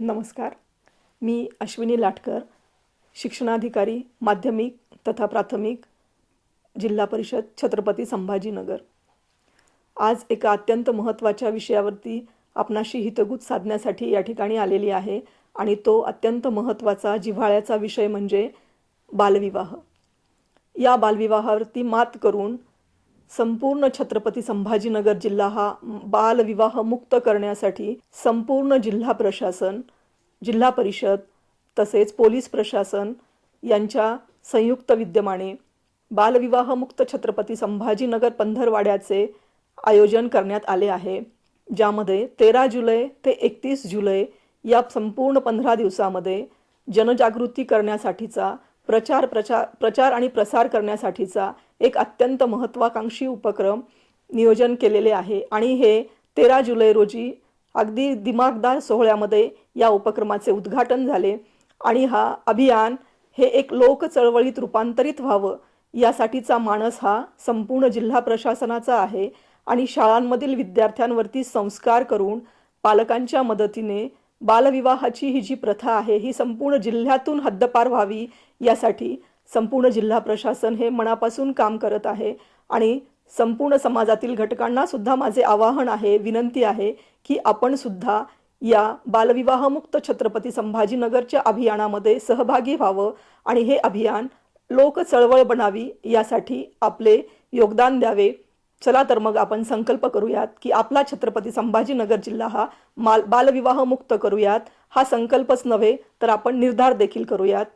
नमस्कार. मी अश्विनी लाटकर, शिक्षणाधिकारी माध्यमिक तथा प्राथमिक, जिल्हा परिषद छत्रपती संभाजीनगर. आज एका अत्यंत महत्त्वाच्या विषयावरती आपणाशी हितगुज साधण्यासाठी या ठिकाणी आलेली आहे आणि तो अत्यंत महत्त्वाचा जिव्हाळ्याचा विषय म्हणजे बालविवाह. या बालविवाहावरती मात करून संपूर्ण छत्रपती संभाजीनगर जिल्हा हा बालविवाह मुक्त करण्यासाठी संपूर्ण जिल्हा प्रशासन, जिल्हा परिषद तसेच पोलीस प्रशासन यांच्या संयुक्त विद्यमाने बालविवाह मुक्त छत्रपती संभाजीनगर पंधरवाड्याचे आयोजन करण्यात आले आहे, ज्यामध्ये 13 जुलै ते 31 जुलै या संपूर्ण 15 दिवसामध्ये जनजागृती करण्यासाठीचा प्रचार आणि प्रसार करण्यासाठीचा एक अत्यंत महत्त्वाकांक्षी उपक्रम नियोजन केलेले आहे. आणि हे 13 जुलै रोजी अगदी दिमागदार सोहळ्यामध्ये या उपक्रमाचे उद्घाटन झाले आणि हा अभियान हे एक लोक चळवळीत रूपांतरित व्हावं यासाठीचा मानस हा संपूर्ण जिल्हा प्रशासनाचा आहे. आणि शाळांमधील विद्यार्थ्यांवरती संस्कार करून पालकांच्या मदतीने बालविवाहाची ही जी प्रथा आहे ही संपूर्ण जिल्ह्यातून हद्दपार व्हावी यासाठी संपूर्ण जिल्हा प्रशासन हे मनापासून काम करत आहे. आणि संपूर्ण समाजातील घटकांना सुद्धा माझे आवाहन आहे, विनंती आहे की आपण सुद्धा या बालविवाह मुक्त छत्रपती संभाजीनगरच्या अभियानामध्ये सहभागी व्हावं आणि हे अभियान लोक चळवळ बनावी यासाठी आपले योगदान द्यावे. चला तर मग आपण संकल्प करूयात की आपला छत्रपती संभाजीनगर जिल्हा हा बालविवाह मुक्त करूयात. हा संकल्पच नव्हे तर आपण निर्धार देखील करूयात.